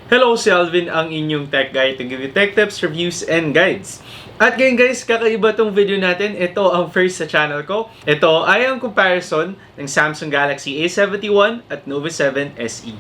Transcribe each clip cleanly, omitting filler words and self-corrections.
Hello, si Alvin, ang inyong tech guy to give you tech tips, reviews, and guides. At ngayon guys, kakaiba tong video natin. Ito ang first sa channel ko. Ito ay ang comparison ng Samsung Galaxy A71 at Nova 7 SE.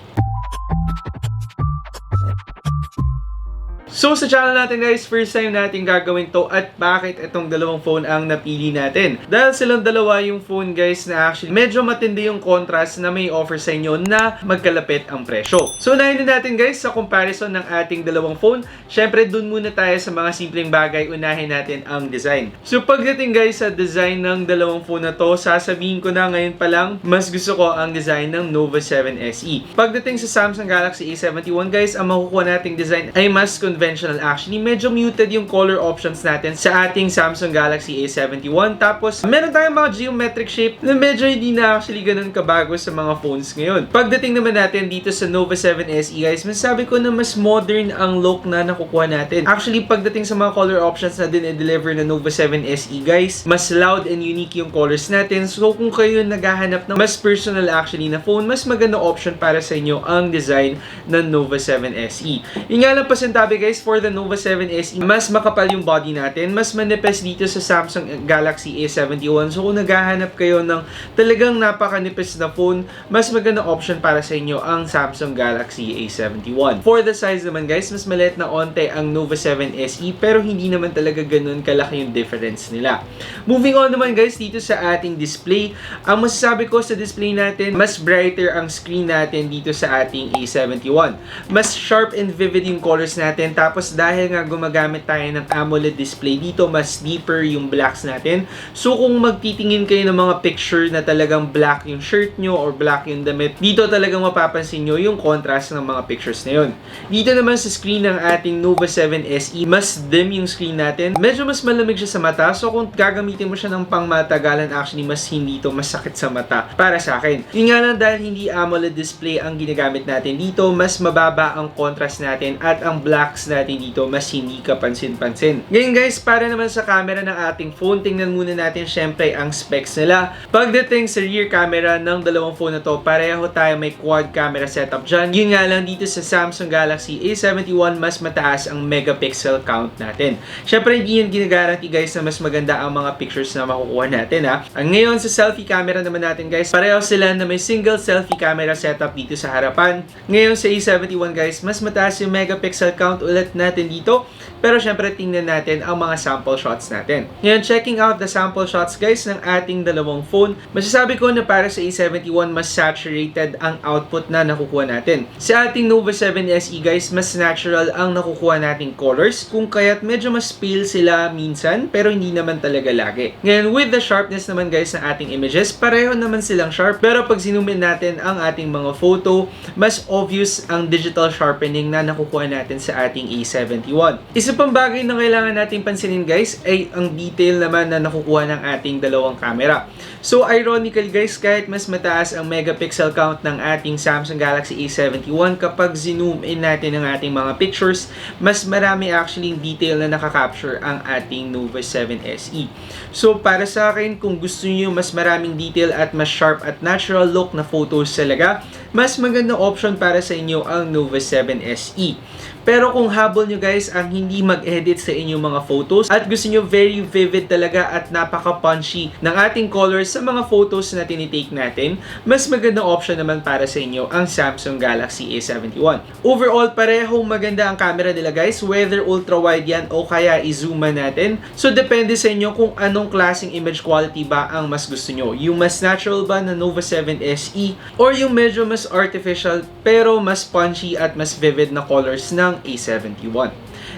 So sa channel natin guys, first time natin gagawin to at bakit itong dalawang phone ang napili natin. Dahil silang dalawa yung phone guys na actually medyo matindi yung contrast na may offer sa inyo na magkalapit ang presyo. So unahin na natin guys sa comparison ng ating dalawang phone. Syempre dun muna tayo sa mga simpleng bagay, unahin natin ang design. So pagdating guys sa design ng dalawang phone na to, sasabihin ko na ngayon pa lang, mas gusto ko ang design ng Nova 7 SE. Pagdating sa Samsung Galaxy A71 guys, ang makukuha nating design ay mas conventional. Actually, medyo muted yung color options natin sa ating Samsung Galaxy A71. Tapos, meron tayong mga geometric shape na medyo hindi na actually ganun kabago sa mga phones ngayon. Pagdating naman natin dito sa Nova 7 SE guys, masasabi ko na mas modern ang look na nakukuha natin. Actually, pagdating sa mga color options na din-deliver na Nova 7 SE guys, mas loud and unique yung colors natin. So, kung kayo naghahanap ng mas personal actually na phone, mas maganda option para sa inyo ang design ng Nova 7 SE. Yung nga lang pasintabi guys, for the Nova 7 SE, mas makapal yung body natin, mas manipis dito sa Samsung Galaxy A71. So kung naghahanap kayo ng talagang napakanipis na phone, mas maganda option para sa inyo ang Samsung Galaxy A71. For the size naman guys, mas maliit na onte ang Nova 7 SE pero hindi naman talaga ganun kalaki yung difference nila. Moving on naman guys dito sa ating display, ang masasabi ko sa display natin, mas brighter ang screen natin dito sa ating A71. Mas sharp and vivid yung colors natin. Tapos dahil nga gumagamit tayo ng AMOLED display dito, mas deeper yung blacks natin. So kung magtitingin kayo ng mga picture na talagang black yung shirt nyo or black yung damit, dito talagang mapapansin nyo yung contrast ng mga pictures na yun. Dito naman sa screen ng ating Nova 7 SE, mas dim yung screen natin. Medyo mas malamig siya sa mata. So kung gagamitin mo siya ng pangmatagalan, actually mas hindi ito masakit sa mata para sa akin. Yun nga lang dahil hindi AMOLED display ang ginagamit natin dito, mas mababa ang contrast natin at ang blacks natin dito mas hindi kapansin-pansin. Ngayon guys, para naman sa camera ng ating phone, tingnan muna natin syempre ang specs nila. Pagdating sa rear camera ng dalawang phone na to, pareho tayo may quad camera setup dyan. Yun nga lang dito sa Samsung Galaxy A71, mas mataas ang megapixel count natin. Syempre hindi yan ginagarantee guys na mas maganda ang mga pictures na makukuha natin ha. Ang ngayon sa selfie camera naman natin guys, pareho sila na may single selfie camera setup dito sa harapan. Ngayon sa A71 guys, mas mataas yung megapixel count ulit natin dito. Pero syempre tingnan natin ang mga sample shots natin. Ngayon, checking out the sample shots guys ng ating dalawang phone, masasabi ko na para sa A71 mas saturated ang output na nakukuha natin. Sa ating Nova 7 SE guys, mas natural ang nakukuha nating colors, kung kaya't medyo mas pale sila minsan pero hindi naman talaga lagi. Ngayon, with the sharpness naman guys ng ating images, pareho naman silang sharp, pero pag zoom in natin ang ating mga photo, mas obvious ang digital sharpening na nakukuha natin sa ating A71. Isa pang bagay na kailangan nating pansinin guys ay ang detail naman na nakukuha ng ating dalawang camera. So ironically guys, kahit mas mataas ang megapixel count ng ating Samsung Galaxy A71, kapag zoom in natin ang ating mga pictures, mas marami actually detail na nakakapture ang ating Nova 7 SE. So para sa akin, kung gusto niyo mas maraming detail at mas sharp at natural look na photos talaga, mas maganda option para sa inyo ang Nova 7 SE. Pero kung habol nyo guys ang hindi mag-edit sa inyong mga photos at gusto nyo very vivid talaga at napaka-punchy ng ating colors sa mga photos na tinitake natin, mas magandang option naman para sa inyo ang Samsung Galaxy A71. Overall, parehong maganda ang camera nila guys, whether ultra-wide yan o kaya i-zoom natin. So depende sa inyo kung anong klaseng image quality ba ang mas gusto nyo. Yung mas natural ba na Nova 7 SE or yung medyo mas artificial pero mas punchy at mas vivid na colors ng A71.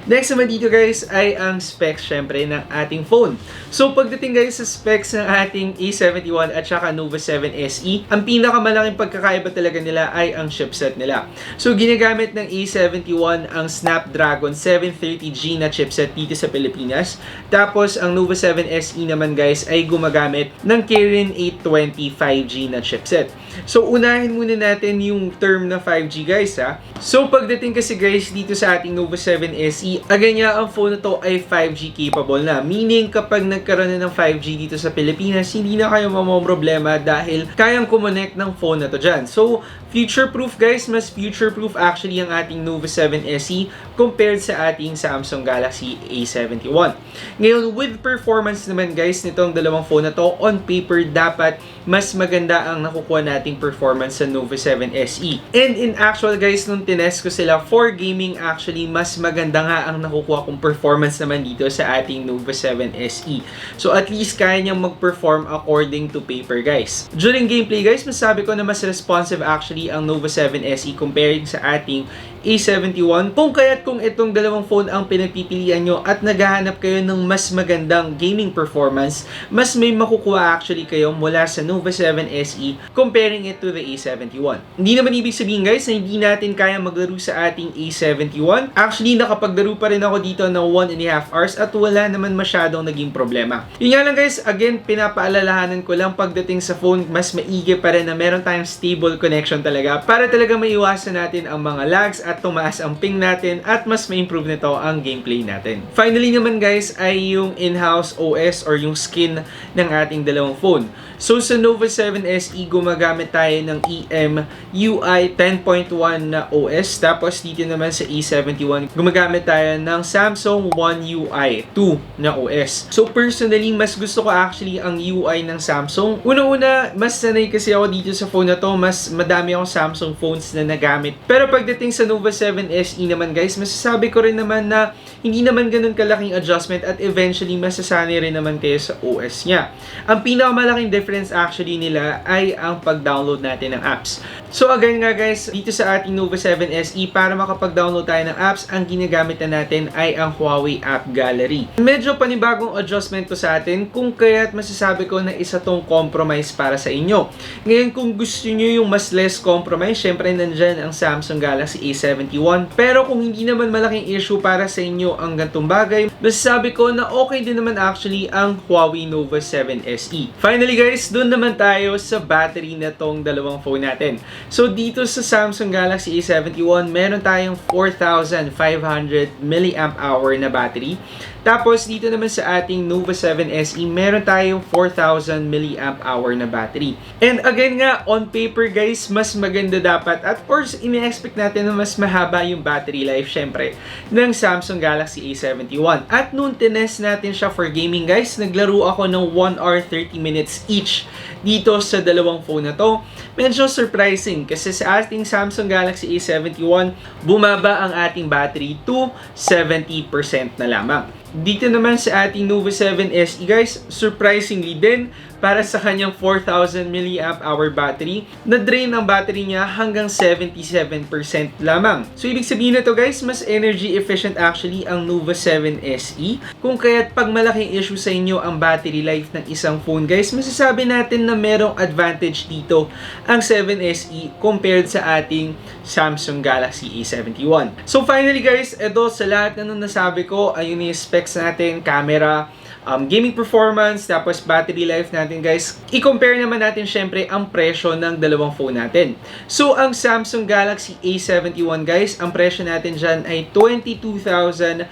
Next naman dito guys ay ang specs syempre ng ating phone. So pagdating guys sa specs ng ating A71 at saka Nova 7 SE, ang pinakamalaking pagkakaiba talaga nila ay ang chipset nila. So ginagamit ng A71 ang Snapdragon 730G na chipset dito sa Pilipinas. Tapos ang Nova 7 SE naman guys ay gumagamit ng Kirin 820 5G na chipset. So unahin muna natin yung term na 5G guys ha. So pagdating kasi guys dito sa ating Nova 7 SE, SE. Again nga, ang phone na to ay 5G capable na. Meaning, kapag nagkaroon na ng 5G dito sa Pilipinas, hindi na kayo problema dahil kayang kumonect ng phone na to dyan. So, future-proof guys, mas future-proof actually ang ating Nova 7 SE compared sa ating Samsung Galaxy A71. Ngayon, with performance naman guys nitong dalawang phone na to, on paper dapat mas maganda ang nakukuha nating performance sa Nova 7 SE. And in actual guys, nung tinest ko sila for gaming, actually mas maganda nga ang nakukuha kong performance naman dito sa ating Nova 7 SE. So at least kaya niyang mag-perform according to paper guys. During gameplay guys, masasabi ko na mas responsive actually ang Nova 7 SE compared sa ating A71. Kung kaya't kung itong dalawang phone ang pinagpipilian nyo at naghahanap kayo ng mas magandang gaming performance, mas may makukuha actually kayo mula sa Nova 7 SE comparing it to the A71. Hindi naman ibig sabihin guys na hindi natin kaya maglaro sa ating A71. Actually, nakapaglaro pa rin ako dito ng 1.5 hours at wala naman masyadong naging problema. Yun nga lang guys, again, pinapaalalahanan ko lang pagdating sa phone, mas maigi pa rin na meron tayong stable connection talaga para talaga maiwasan natin ang mga lags at tumaas ang ping natin at mas ma-improve nito ang gameplay natin. Finally naman guys ay yung in-house OS or yung skin ng ating dalawang phone. So sa Nova 7 SE gumagamit tayo ng EMUI 10.1 na OS, tapos dito naman sa A71 gumagamit tayo ng Samsung One UI 2 na OS. So personally mas gusto ko actually ang UI ng Samsung. Una-una mas sanay kasi ako dito sa phone na to, mas madami akong Samsung phones na nagamit. Pero pagdating sa Nova 7 SE naman guys, masasabi ko rin naman na hindi naman ganun kalaking adjustment at eventually masasanay rin naman kayo sa OS niya. Ang pinakamalaking difference actually nila ay ang pag-download natin ng apps. So again nga guys, dito sa ating Nova 7 SE, para makapag-download tayo ng apps, ang ginagamit na natin ay ang Huawei App Gallery. Medyo panibagong adjustment to sa atin, kung kaya't masasabi ko na isa tong compromise para sa inyo. Ngayon kung gusto nyo yung mas less compromise, syempre nandyan ang Samsung Galaxy A71. Pero kung hindi naman malaking issue para sa inyo ang gantong bagay, masasabi ko na okay din naman actually ang Huawei Nova 7 SE. Finally guys, doon naman tayo sa battery na tong dalawang phone natin. So dito sa Samsung Galaxy A71, meron tayong 4,500 mAh na battery. Tapos dito naman sa ating Nova 7 SE, meron tayong 4,000 mAh na battery. And again nga, on paper guys, mas maganda dapat at course, ini-expect natin na mas mahaba yung battery life syempre ng Samsung Galaxy A71. At nung tinest natin siya for gaming guys, naglaro ako ng 1 hour 30 minutes each dito sa dalawang phone na to. Medyo surprising kasi sa ating Samsung Galaxy A71, bumaba ang ating battery to 70% na lamang. Dito naman sa ating Nova 7 SE guys, surprisingly din, para sa kanyang 4,000 mAh battery, na-drain ang battery niya hanggang 77% lamang. So ibig sabihin na to guys, mas energy efficient actually ang Nova 7 SE. Kung kaya't pag malaking issue sa inyo ang battery life ng isang phone guys, masasabi natin na merong advantage dito ang 7 SE compared sa ating Samsung Galaxy A71. So finally guys, eto sa lahat na nasabi ko, ayun yung specs natin, camera, gaming performance, tapos battery life natin guys. I-compare naman natin syempre ang presyo ng dalawang phone natin. So ang Samsung Galaxy A71 guys, ang presyo natin dyan ay 22,990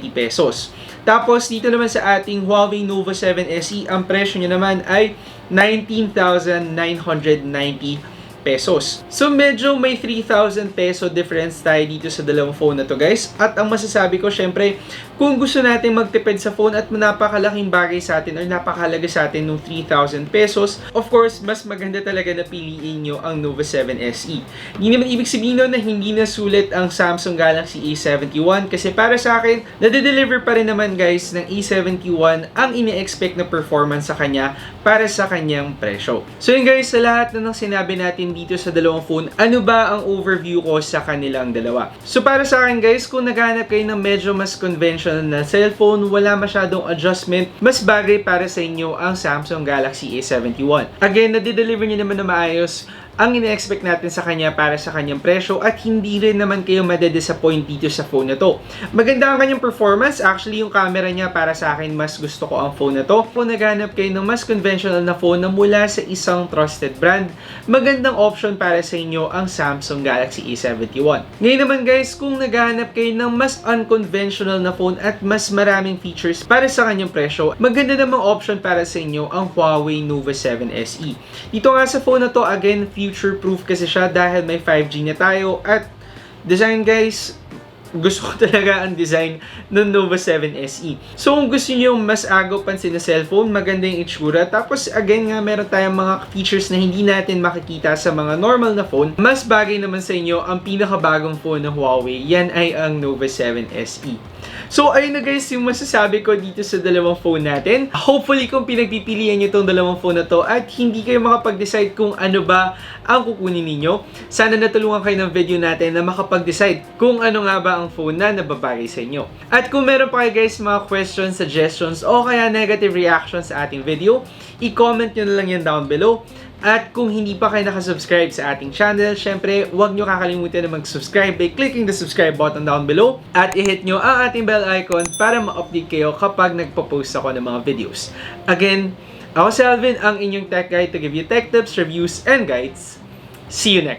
pesos. Tapos dito naman sa ating Huawei Nova 7 SE, ang presyo niya naman ay 19,990 pesos. So medyo may 3,000 peso difference tayo dito sa dalawang phone na to guys. At ang masasabi ko syempre, kung gusto natin magtipid sa phone at napakalaking bagay sa atin or napakahalaga sa atin ng 3,000 pesos, of course, mas maganda talaga na piliin nyo ang Nova 7 SE. Hindi naman ibig sabihin na hindi na sulit ang Samsung Galaxy A71 kasi para sa akin, nade-deliver pa rin naman guys ng A71 ang ini-expect na performance sa kanya para sa kanyang presyo. So yun guys, sa lahat na ng sinabi natin dito sa dalawang phone, ano ba ang overview ko sa kanilang dalawa? So para sa akin guys, kung naghanap kayo ng medyo mas conventional na cellphone, wala masyadong adjustment, mas bagay para sa inyo ang Samsung Galaxy A71. Again, nade-deliver niya naman na maayos ang ine-expect natin sa kanya para sa kanyang presyo at hindi rin naman kayo madedisappoint dito sa phone na to. Maganda ang kanyang performance. Actually, yung camera niya para sa akin, mas gusto ko ang phone na to. Kung naghanap kayo ng mas conventional na phone na mula sa isang trusted brand, magandang option para sa inyo ang Samsung Galaxy A71. Ngayon naman guys, kung naghanap kayo ng mas unconventional na phone at mas maraming features para sa kanyang presyo, maganda namang option para sa inyo ang Huawei Nova 7 SE. Dito nga sa phone na to, again, future-proof kasi siya dahil may 5G na tayo at design guys, gusto ko talaga ang design ng Nova 7 SE. So kung gusto niyo mas agaw pansin na cellphone, maganda yung itsura. Tapos again nga, meron tayong mga features na hindi natin makikita sa mga normal na phone. Mas bagay naman sa inyo ang pinakabagong phone ng Huawei. Yan ay ang Nova 7 SE. So ayun na guys yung masasabi ko dito sa dalawang phone natin. Hopefully kung pinagpipilian nyo itong dalawang phone na to at hindi kayo makapag-decide kung ano ba ang kukunin ninyo, sana natulungan kayo ng video natin na makapag-decide kung ano nga ba ang phone na nababagay sa inyo. At kung meron pa kayo guys mga questions, suggestions o kaya negative reactions sa ating video, i-comment nyo na lang yan down below. At kung hindi pa kayo nakasubscribe sa ating channel, syempre, huwag nyo kakalimutan na mag-subscribe by clicking the subscribe button down below at i-hit nyo ang ating bell icon para ma-update kayo kapag nagpo-post ako ng mga videos. Again, ako si Alvin, ang inyong tech guide to give you tech tips, reviews, and guides. See you next!